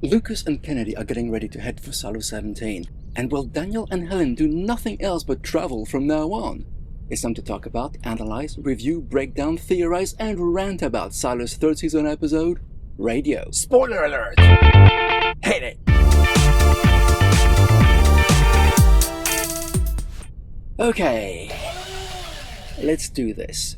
Lukas and Kennedy are getting ready to head for Silo 17, and will Daniel and Helen do nothing else but travel from now on? It's time to talk about, analyze, review, break down, theorize, and rant about Silo's third season episode, Radio. Spoiler alert! Hit it! Okay, let's do this.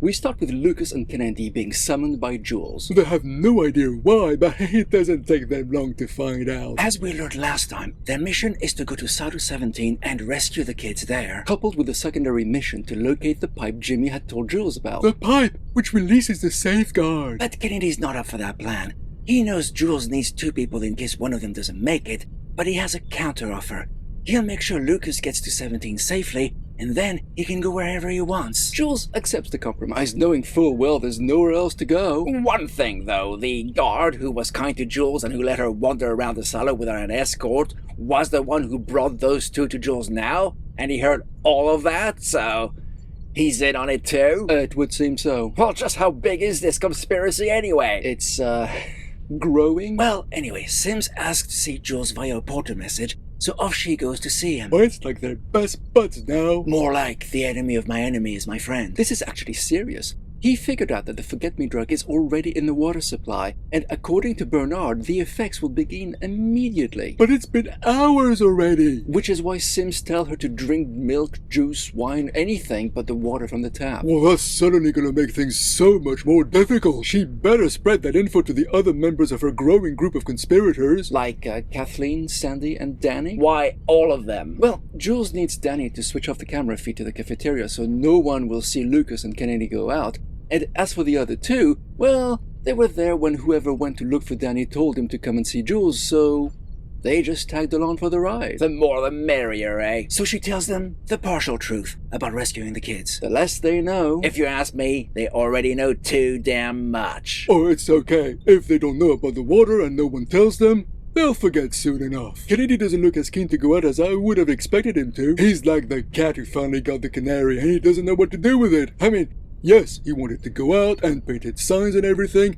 We start with Lukas and Kennedy being summoned by Jules. They have no idea why, but it doesn't take them long to find out. As we learned last time, their mission is to go to Silo 17 and rescue the kids there, coupled with a secondary mission to locate the pipe Jimmy had told Jules about. The pipe, which releases the safeguard. But Kennedy's not up for that plan. He knows Jules needs 2 people in case one of them doesn't make it, but he has a counter-offer. He'll make sure Lukas gets to 17 safely, and then he can go wherever he wants. Jules accepts the compromise, knowing full well there's nowhere else to go. One thing, though, the guard who was kind to Jules and who let her wander around the silo without an escort was the one who brought those 2 to Jules now, and he heard all of that, so he's in on it too? It would seem so. Well, just how big is this conspiracy anyway? It's, growing? Well, anyway, Sims asked to see Jules via a porter message, so off she goes to see him. Well, it's like they're best buds now. More like the enemy of my enemy is my friend. This is actually serious. He figured out that the forget-me drug is already in the water supply, and according to Bernard, the effects will begin immediately. But it's been hours already. Which is why Sims tell her to drink milk, juice, wine, anything but the water from the tap. Well, that's suddenly gonna make things so much more difficult. She better spread that info to the other members of her growing group of conspirators. Like Kathleen, Sandy, and Danny? Why, all of them? Well, Jules needs Danny to switch off the camera feed to the cafeteria so no one will see Lukas and Kennedy go out. And as for the other 2, well, they were there when whoever went to look for Danny told him to come and see Jules, so they just tagged along for the ride. The more the merrier, eh? So she tells them the partial truth about rescuing the kids. The less they know. If you ask me, they already know too damn much. Oh, it's okay. If they don't know about the water and no one tells them, they'll forget soon enough. Kennedy doesn't look as keen to go out as I would have expected him to. He's like the cat who finally got the canary and he doesn't know what to do with it. I mean, yes, he wanted to go out and painted signs and everything,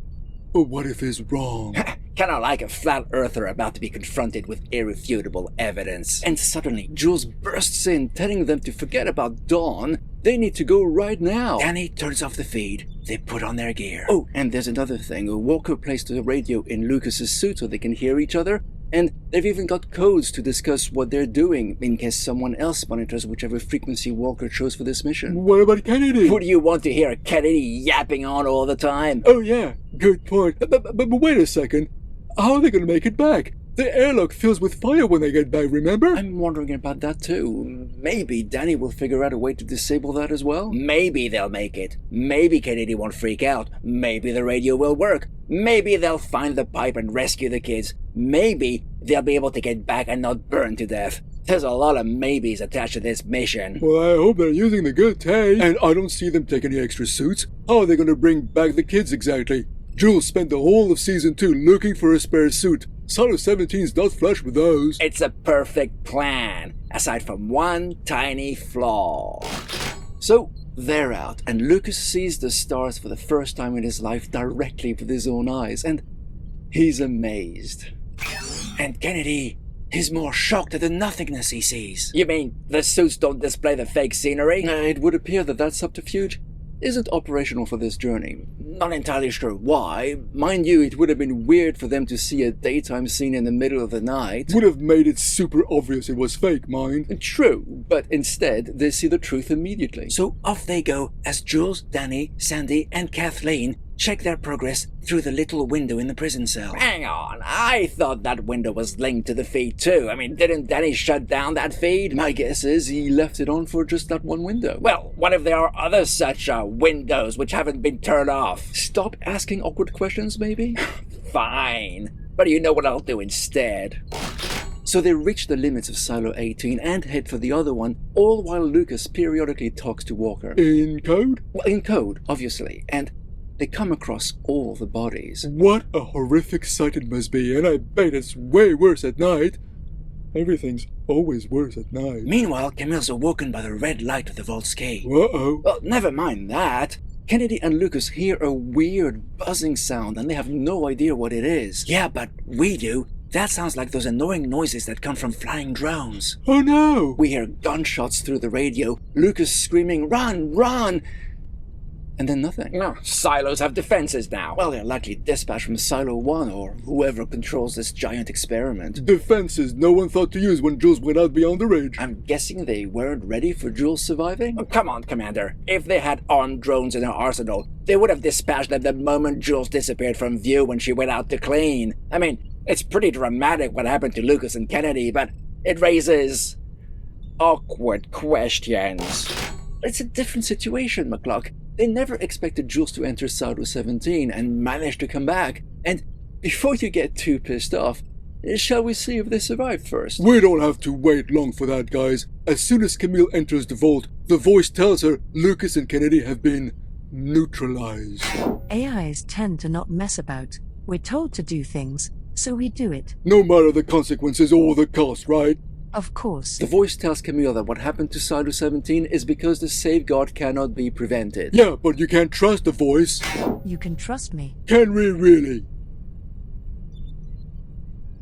but what if he's wrong? Kinda like a flat earther about to be confronted with irrefutable evidence. And suddenly, Jules bursts in, telling them to forget about Dawn. They need to go right now. Danny turns off the feed. They put on their gear. Oh, and there's another thing. Walker placed the radio in Lucas's suit so they can hear each other. And they've even got codes to discuss what they're doing in case someone else monitors whichever frequency Walker chose for this mission. What about Kennedy? Would you want to hear Kennedy yapping on all the time? Oh yeah, good point. But wait a second. How are they going to make it back? The airlock fills with fire when they get back, remember? I'm wondering about that too. Maybe Danny will figure out a way to disable that as well? Maybe they'll make it. Maybe Kennedy won't freak out. Maybe the radio will work. Maybe they'll find the pipe and rescue the kids. Maybe they'll be able to get back and not burn to death. There's a lot of maybes attached to this mission. Well, I hope they're using the good tape. And I don't see them take any extra suits. How are they going to bring back the kids exactly? Jules spent the whole of Season 2 looking for a spare suit. Silo 17's not flush with those. It's a perfect plan, aside from one tiny flaw. So, they're out, and Lukas sees the stars for the first time in his life directly with his own eyes, and he's amazed. And Kennedy is more shocked at the nothingness he sees. You mean the suits don't display the fake scenery? It would appear that subterfuge isn't operational for this journey. Not entirely sure why. Mind you, it would have been weird for them to see a daytime scene in the middle of the night. Would have made it super obvious it was fake, mind. True, but instead, they see the truth immediately. So off they go as Jules, Danny, Sandy, and Kathleen check their progress through the little window in the prison cell. Hang on, I thought that window was linked to the feed too. I mean, didn't Danny shut down that feed? My guess is he left it on for just that one window. Well, what if there are other such windows which haven't been turned off? Stop asking awkward questions, maybe? Fine, but you know what I'll do instead. So they reach the limits of Silo 18 and head for the other one, all while Lukas periodically talks to Walker. In code? Well, in code, obviously, and they come across all the bodies. What a horrific sight it must be, and I bet it's way worse at night. Everything's always worse at night. Meanwhile, Camille's awoken by the red light of the vault's key. Uh-oh. Well, never mind that. Kennedy and Lucas hear a weird buzzing sound and they have no idea what it is. Yeah, but we do. That sounds like those annoying noises that come from flying drones. Oh no! We hear gunshots through the radio, Lucas screaming, "Run, run!" And then nothing. No, silos have defenses now. Well, they're likely dispatched from Silo 1 or whoever controls this giant experiment. Defenses no one thought to use when Jules went out beyond the ridge. I'm guessing they weren't ready for Jules surviving? Oh, come on, Commander. If they had armed drones in their arsenal, they would have dispatched them the moment Jules disappeared from view when she went out to clean. I mean, it's pretty dramatic what happened to Lukas and Kennedy, but it raises awkward questions. It's a different situation, McCluck. They never expected Jules to enter Silo 17 and manage to come back. And before you get too pissed off, shall we see if they survive first? We don't have to wait long for that, guys. As soon as Camille enters the vault, the voice tells her Lucas and Kennedy have been neutralized. AIs tend to not mess about. We're told to do things, so we do it. No matter the consequences or the cost, right? Of course. The voice tells Camille that what happened to Silo 17 is because the safeguard cannot be prevented. Yeah, but you can't trust the voice. You can trust me. Can we really?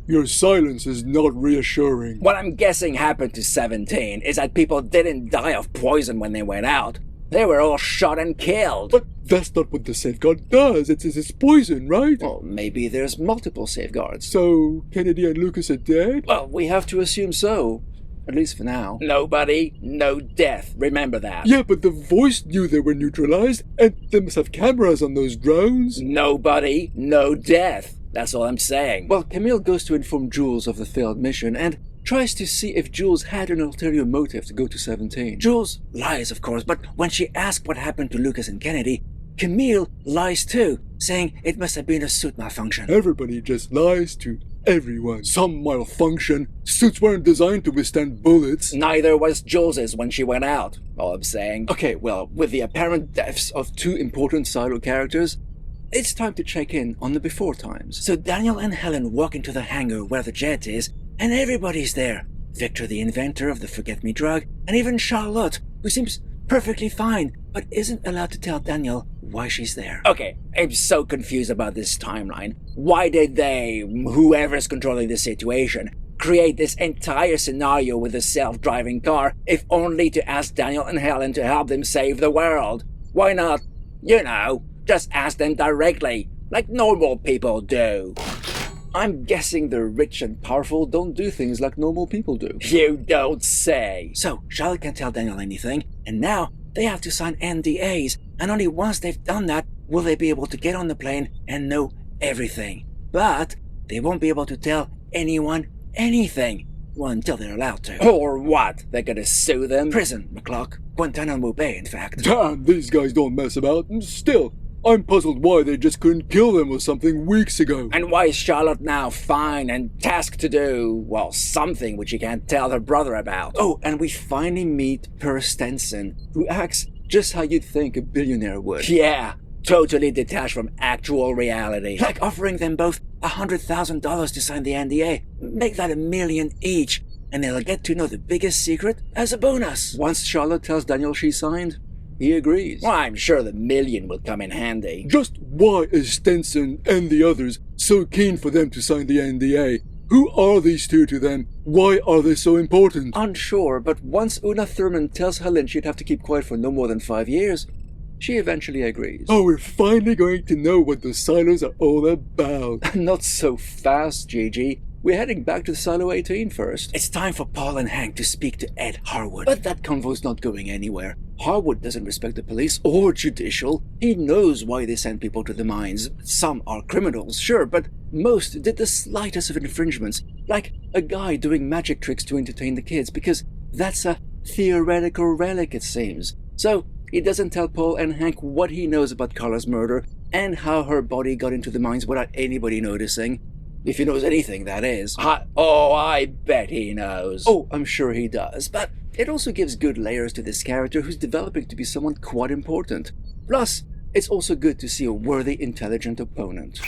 Your silence is not reassuring. What I'm guessing happened to 17 is that people didn't die of poison when they went out. They were all shot and killed. But that's not what the safeguard does. It's poison, right? Well, maybe there's multiple safeguards. So, Kennedy and Lucas are dead? Well, we have to assume so. At least for now. Nobody, no death. Remember that. Yeah, but the voice knew they were neutralized, and they must have cameras on those drones. Nobody, no death. That's all I'm saying. Well, Camille goes to inform Jules of the failed mission and tries to see if Jules had an ulterior motive to go to 17. Jules lies, of course, but when she asks what happened to Lucas and Kennedy, Camille lies too, saying it must have been a suit malfunction. Everybody just lies to everyone. Some malfunction. Suits weren't designed to withstand bullets. Neither was Jules's when she went out, all I'm saying. Okay, well, with the apparent deaths of two important Silo characters, it's time to check in on the before times. So Daniel and Helen walk into the hangar where the jet is, and everybody's there. Victor, the inventor of the forget-me drug, and even Charlotte, who seems perfectly fine, but isn't allowed to tell Daniel why she's there. Okay, I'm so confused about this timeline. Why did they, whoever's controlling the situation, create this entire scenario with a self-driving car, if only to ask Daniel and Helen to help them save the world? Why not, just ask them directly, like normal people do? I'm guessing the rich and powerful don't do things like normal people do. You don't say. So, Charlotte can't tell Daniel anything, and now they have to sign NDAs, and only once they've done that will they be able to get on the plane and know everything. But they won't be able to tell anyone anything. Well, until they're allowed to. Or what? They're gonna sue them? Prison, McCluck. Guantanamo Bay, in fact. Damn, these guys don't mess about. Still, I'm puzzled why they just couldn't kill them or something weeks ago. And why is Charlotte now fine and tasked to do, well, something which she can't tell her brother about? Oh, and we finally meet Per Stenson, who acts just how you'd think a billionaire would. Yeah, totally detached from actual reality. Like offering them both $100,000 to sign the NDA. Make that $1 million each, and they'll get to know the biggest secret as a bonus. Once Charlotte tells Daniel she signed, he agrees. Well, I'm sure the $1 million will come in handy. Just why is Stenson and the others so keen for them to sign the NDA? Who are these two to them? Why are they so important? Unsure, but once Una Thurman tells Helen she'd have to keep quiet for no more than 5 years, she eventually agrees. Oh, we're finally going to know what the silos are all about. Not so fast, Gigi. We're heading back to Silo 18 first. It's time for Paul and Hank to speak to Ed Harwood. But that convoy's not going anywhere. Harwood doesn't respect the police or judicial. He knows why they send people to the mines. Some are criminals, sure, but most did the slightest of infringements, like a guy doing magic tricks to entertain the kids, because that's a theoretical relic, it seems. So he doesn't tell Paul and Hank what he knows about Carla's murder and how her body got into the mines without anybody noticing. If he knows anything, that is. I bet he knows. Oh, I'm sure he does, but it also gives good layers to this character who's developing to be someone quite important. Plus, it's also good to see a worthy, intelligent opponent.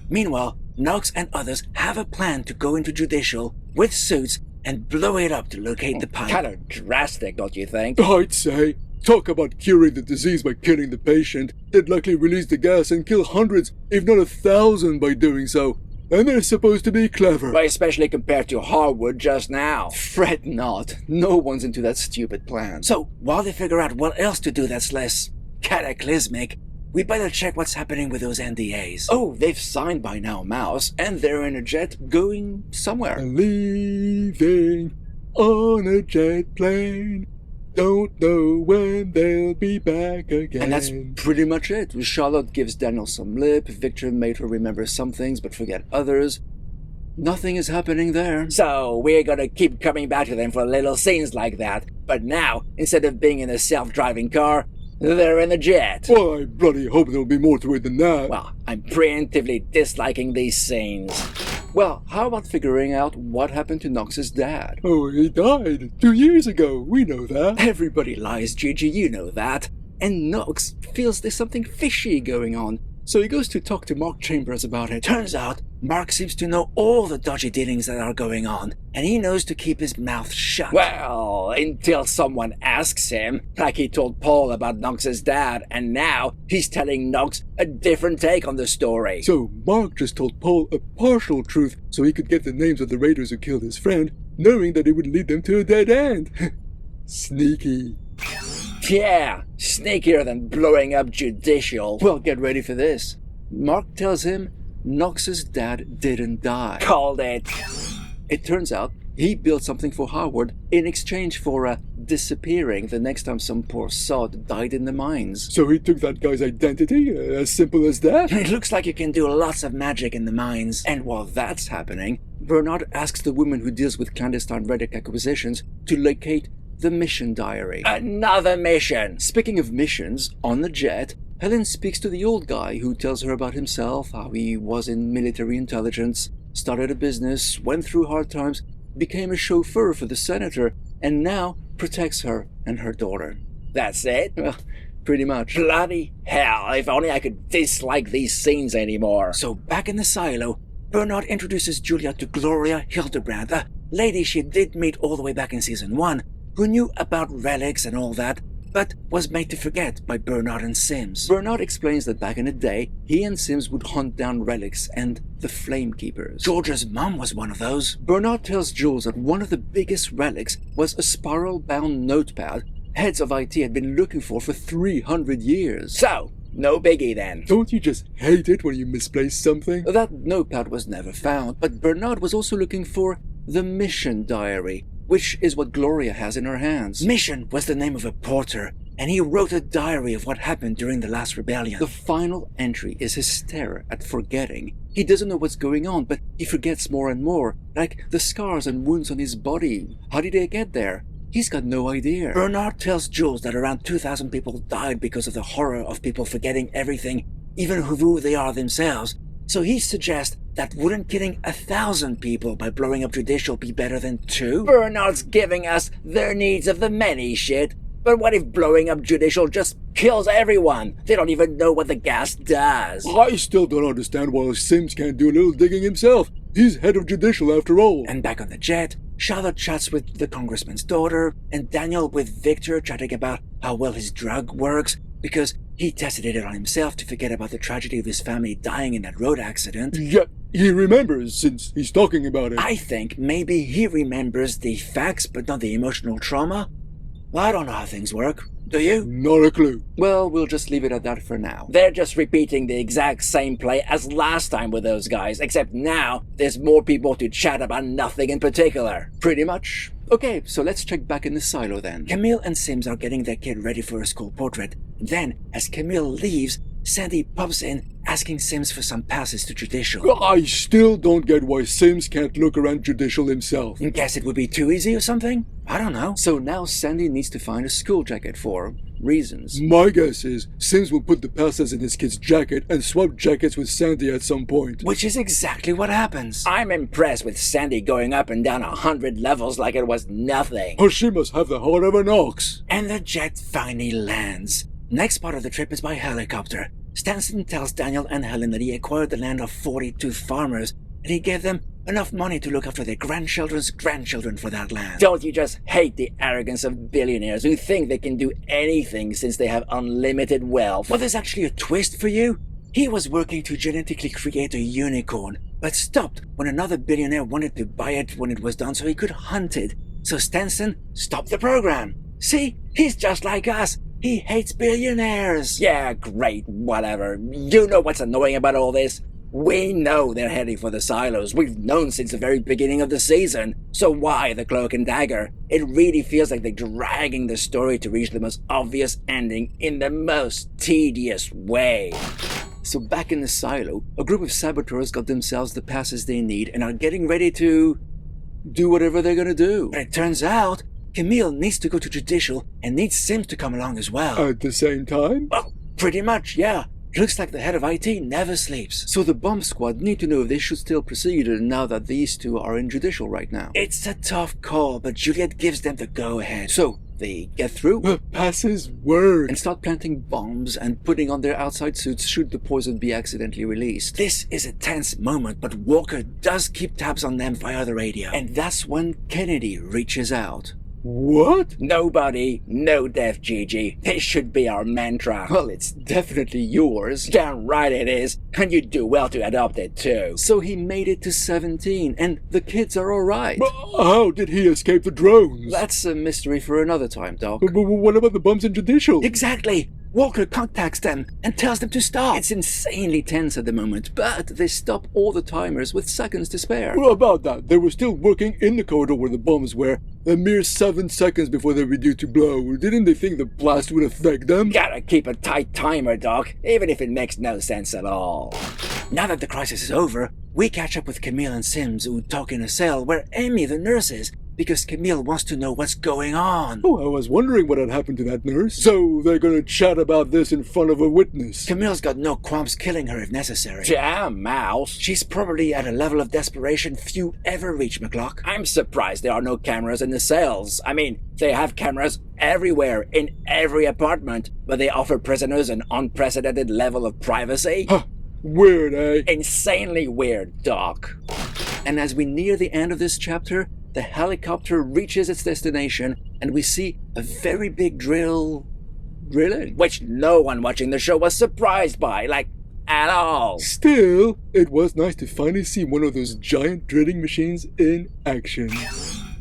Meanwhile, Knox and others have a plan to go into Judicial with suits and blow it up to locate the pipe. Kind of drastic, don't you think? I'd say. Talk about curing the disease by killing the patient. They'd likely release the gas and kill hundreds, if not 1,000 by doing so. And they're supposed to be clever. But especially compared to Harwood just now. Fret not. No one's into that stupid plan. So, while they figure out what else to do that's less cataclysmic, we better check what's happening with those NDAs. Oh, they've signed by now, Mouse, and they're in a jet going somewhere. Leaving on a jet plane. Don't know when they'll be back again. And that's pretty much it. Charlotte gives Daniel some lip, Victor made her remember some things but forget others. Nothing is happening there. So we're gonna keep coming back to them for little scenes like that. But now, instead of being in a self-driving car, they're in a jet. Well, I bloody hope there'll be more to it than that. Well, I'm preemptively disliking these scenes. Well, how about figuring out what happened to Knox's dad? Oh, he died 2 years ago. We know that. Everybody lies, Gigi, you know that. And Knox feels there's something fishy going on, so he goes to talk to Mark Chambers about it. Turns out, Mark seems to know all the dodgy dealings that are going on, and he knows to keep his mouth shut. Well, until someone asks him, like he told Paul about Knox's dad, and now he's telling Knox a different take on the story. So Mark just told Paul a partial truth so he could get the names of the raiders who killed his friend, knowing that it would lead them to a dead end. Sneaky. Yeah, sneakier than blowing up Judicial. Well, get ready for this. Mark tells him Knox's dad didn't die. Called it. It turns out he built something for Howard in exchange for disappearing the next time some poor sod died in the mines. So he took that guy's identity? As simple as that? It looks like you can do lots of magic in the mines. And while that's happening, Bernard asks the woman who deals with clandestine relic acquisitions to locate the mission diary. Another mission! Speaking of missions, on the jet, Helen speaks to the old guy who tells her about himself, how he was in military intelligence, started a business, went through hard times, became a chauffeur for the senator, and now protects her and her daughter. That's it? Well, pretty much. Bloody hell, if only I could dislike these scenes anymore. So back in the silo, Bernard introduces Julia to Gloria Hildebrand, a lady she did meet all the way back in season 1, who knew about relics and all that, but was made to forget by Bernard and Sims. Bernard explains that back in the day, he and Sims would hunt down relics and the Flame Keepers. George's mom was one of those. Bernard tells Jules that one of the biggest relics was a spiral-bound notepad heads of IT had been looking for 300 years. So, no biggie then. Don't you just hate it when you misplace something? That notepad was never found, but Bernard was also looking for the mission diary, which is what Gloria has in her hands. Mission was the name of a porter, and he wrote a diary of what happened during the last rebellion. The final entry is his terror at forgetting. He doesn't know what's going on, but he forgets more and more, like the scars and wounds on his body. How did they get there? He's got no idea. Bernard tells Jules that around 2,000 people died because of the horror of people forgetting everything, even who they are themselves. So he suggests that wouldn't killing 1,000 people by blowing up Judicial be better than 2? Bernard's giving us their needs of the many shit. But what if blowing up Judicial just kills everyone? They don't even know what the gas does. I still don't understand why Sims can't do a little digging himself. He's head of Judicial after all. And back on the jet, Charlotte chats with the congressman's daughter, and Daniel with Victor chatting about how well his drug works, because he tested it on himself to forget about the tragedy of his family dying in that road accident. Yet he remembers since he's talking about it. I think maybe he remembers the facts but not the emotional trauma. Well, I don't know how things work. Do you? Not a clue. Well, we'll just leave it at that for now. They're just repeating the exact same play as last time with those guys, except now there's more people to chat about nothing in particular. Pretty much. Okay, so let's check back in the silo then. Camille and Sims are getting their kid ready for a school portrait. Then, as Camille leaves, Sandy pops in, asking Sims for some passes to Judicial. I still don't get why Sims can't look around Judicial himself. Guess it would be too easy or something? I don't know. So now Sandy needs to find a school jacket for reasons. My guess is Sims will put the passes in his kid's jacket and swap jackets with Sandy at some point. Which is exactly what happens. I'm impressed with Sandy going up and down 100 levels like it was nothing. Oh, she must have the heart of an ox. And the jet finally lands. Next part of the trip is by helicopter. Stanson tells Daniel and Helen that he acquired the land of 42 farmers, and he gave them enough money to look after their grandchildren's grandchildren for that land. Don't you just hate the arrogance of billionaires who think they can do anything since they have unlimited wealth? Well, there's actually a twist for you. He was working to genetically create a unicorn, but stopped when another billionaire wanted to buy it when it was done so he could hunt it. So Stenson stopped the program. See, he's just like us. He hates billionaires. Yeah, great, whatever. You know what's annoying about all this? We know they're heading for the silos. We've known since the very beginning of the season. So why the cloak and dagger? It really feels like they're dragging the story to reach the most obvious ending in the most tedious way. So back in the silo, a group of saboteurs got themselves the passes they need and are getting ready to do whatever they're gonna do. But it turns out, Camille needs to go to Judicial and needs Sims to come along as well. At the same time? Well, pretty much, yeah. Looks like the head of IT never sleeps. So the bomb squad need to know if they should still proceed now that these two are in Judicial right now. It's a tough call, but Juliet gives them the go-ahead. So they get through The passes work. and start planting bombs and putting on their outside suits should the poison be accidentally released. This is a tense moment, but Walker does keep tabs on them via the radio. And that's when Kennedy reaches out. What? Nobody, no death, Gigi. This should be our mantra. Well, it's definitely yours. Damn right it is. And you do well to adopt it too. So he made it to 17, and the kids are alright. But how did he escape the drones? That's a mystery for another time, Doc. But what about the bombs in Judicial? Exactly! Walker contacts them and tells them to stop. It's insanely tense at the moment, but they stop all the timers with seconds to spare. Well, about that, they were still working in the corridor where the bombs were, a mere 7 seconds before they were due to blow. Didn't they think the blast would affect them? Gotta keep a tight timer, Doc, even if it makes no sense at all. Now that the crisis is over, we catch up with Camille and Sims, who talk in a cell where Amy the nurse is, because Camille wants to know what's going on. Oh, I was wondering what had happened to that nurse. So they're gonna chat about this in front of a witness. Camille's got no qualms killing her if necessary. Damn, Mouse. She's probably at a level of desperation few ever reach, McCluck. I'm surprised there are no cameras in the cells. I mean, they have cameras everywhere, in every apartment, but they offer prisoners an unprecedented level of privacy. Huh. Weird, eh? Insanely weird, Doc. And as we near the end of this chapter, the helicopter reaches its destination, and we see a very big drilling. Which no one watching the show was surprised by, like, at all. Still, it was nice to finally see one of those giant drilling machines in action.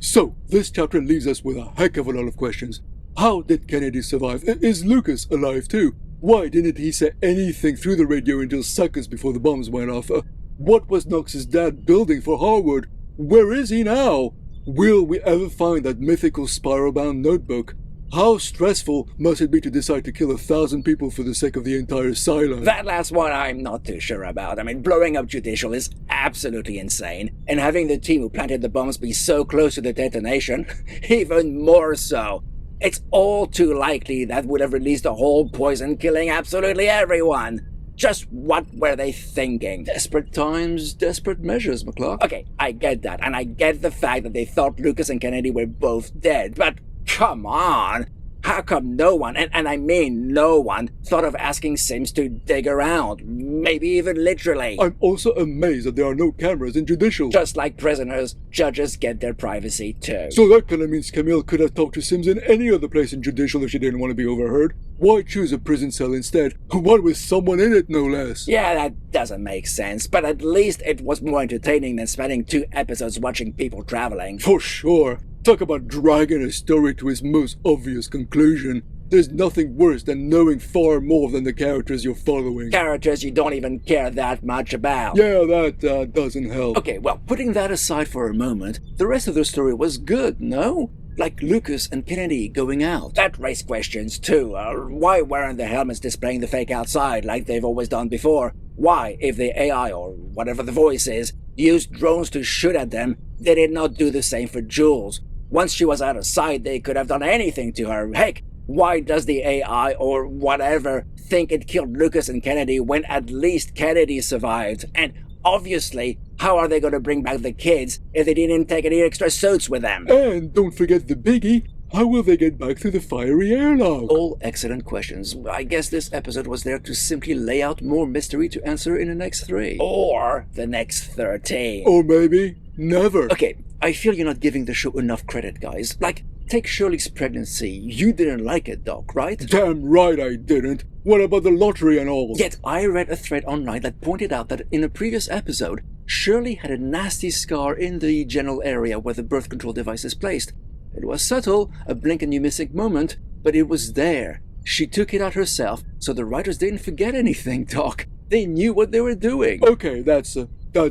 So, this chapter leaves us with a heck of a lot of questions. How did Kennedy survive? Is Lucas alive too? Why didn't he say anything through the radio until seconds before the bombs went off? What was Knox's dad building for Harwood? Where is he now? Will we ever find that mythical spiral-bound notebook? How stressful must it be to decide to kill 1,000 people for the sake of the entire silo? That last one I'm not too sure about. I mean, blowing up Judicial is absolutely insane, and having the team who planted the bombs be so close to the detonation, even more so. It's all too likely that would have released a whole poison killing absolutely everyone. Just what were they thinking? Desperate times, desperate measures, McCluck. Okay, I get that, and I get the fact that they thought Lucas and Kennedy were both dead, but come on! How come no one, and I mean no one, thought of asking Sims to dig around? Maybe even literally. I'm also amazed that there are no cameras in Judicial. Just like prisoners, judges get their privacy too. So that kinda means Camille could have talked to Sims in any other place in Judicial if she didn't want to be overheard. Why choose a prison cell instead? One with someone in it, no less. Yeah, that doesn't make sense, but at least it was more entertaining than spending 2 episodes watching people traveling. For sure. Talk about dragging a story to its most obvious conclusion. There's nothing worse than knowing far more than the characters you're following. Characters you don't even care that much about. Yeah, that doesn't help. Okay, well, putting that aside for a moment, the rest of the story was good, no? Like Lucas and Kennedy going out. That raised questions too. Why weren't the helmets displaying the fake outside like they've always done before? Why, if the AI or whatever the voice is, used drones to shoot at them, they did not do the same for Jules? Once she was out of sight, they could have done anything to her. Heck, why does the AI or whatever think it killed Lucas and Kennedy when at least Kennedy survived? And obviously, how are they going to bring back the kids if they didn't take any extra suits with them? And don't forget the biggie. How will they get back through the fiery airlock? All excellent questions. I guess this episode was there to simply lay out more mystery to answer in the next 3. Or the next 13. Or maybe never. Okay, I feel you're not giving the show enough credit, guys. Like, take Shirley's pregnancy. You didn't like it, Doc, right? Damn right I didn't. What about the lottery and all? Yet I read a thread online that pointed out that in a previous episode, Shirley had a nasty scar in the general area where the birth control device is placed. It was subtle, a blink and you miss it moment, but it was there. She took it out herself, so the writers didn't forget anything, Doc. They knew what they were doing. Okay, that's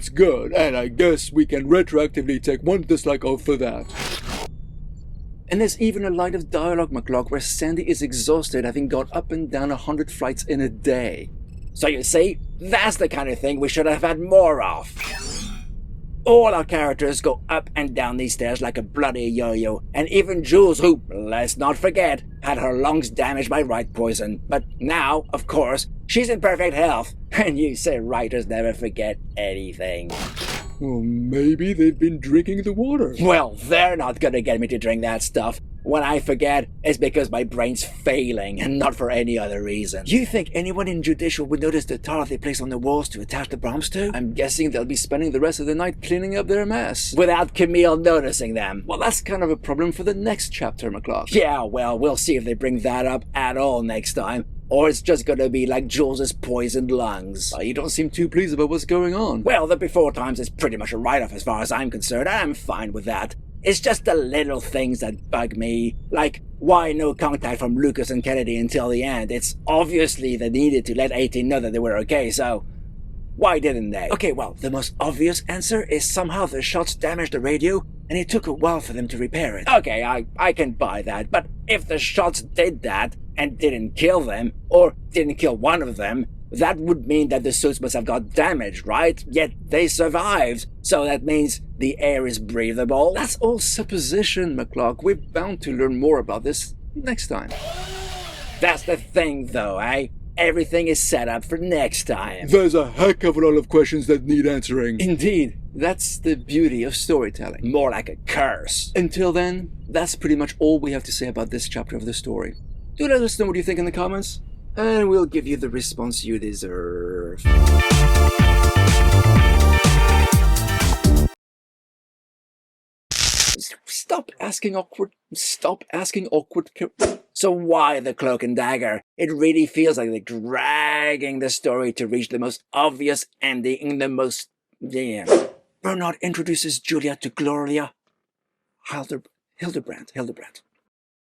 good, and I guess we can retroactively take one dislike off for that. And there's even a line of dialogue, McCluck, where Sandy is exhausted having gone up and down 100 flights in a day. So you see, that's the kind of thing we should have had more of. All our characters go up and down these stairs like a bloody yo-yo, and even Jules, who, let's not forget, had her lungs damaged by rat poison. But now, of course, she's in perfect health, and you say writers never forget anything. Well, maybe they've been drinking the water. Well, they're not gonna get me to drink that stuff. When I forget, it's because my brain's failing, and not for any other reason. You think anyone in Judicial would notice the tar they place on the walls to attach the bombs to? I'm guessing they'll be spending the rest of the night cleaning up their mess. Without Camille noticing them. Well, that's kind of a problem for the next chapter, McCluck. Yeah, well, we'll see if they bring that up at all next time. Or it's just gonna be like Jules's poisoned lungs. You don't seem too pleased about what's going on. Well, the before times is pretty much a write-off as far as I'm concerned. I'm fine with that. It's just the little things that bug me. Like, why no contact from Lukas and Kennedy until the end? It's obviously they needed to let 18 know that they were okay, so why didn't they? Okay, well, the most obvious answer is somehow the shots damaged the radio, and it took a while for them to repair it. Okay, I can buy that, but if the shots did that and didn't kill them, or didn't kill one of them, that would mean that the suits must have got damaged, right? Yet they survived, so that means the air is breathable. That's all supposition, McCluck. We're bound to learn more about this next time. That's the thing, though, eh? Everything is set up for next time. There's a heck of a lot of questions that need answering. Indeed. That's the beauty of storytelling. More like a curse. Until then, that's pretty much all we have to say about this chapter of the story. Do let us know what you think in the comments, and we'll give you the response you deserve. Stop asking awkward. So why the cloak and dagger? It really feels like they're dragging the story to reach the most obvious ending, the most... yeah. Bernard introduces Julia to Gloria Hildebrand.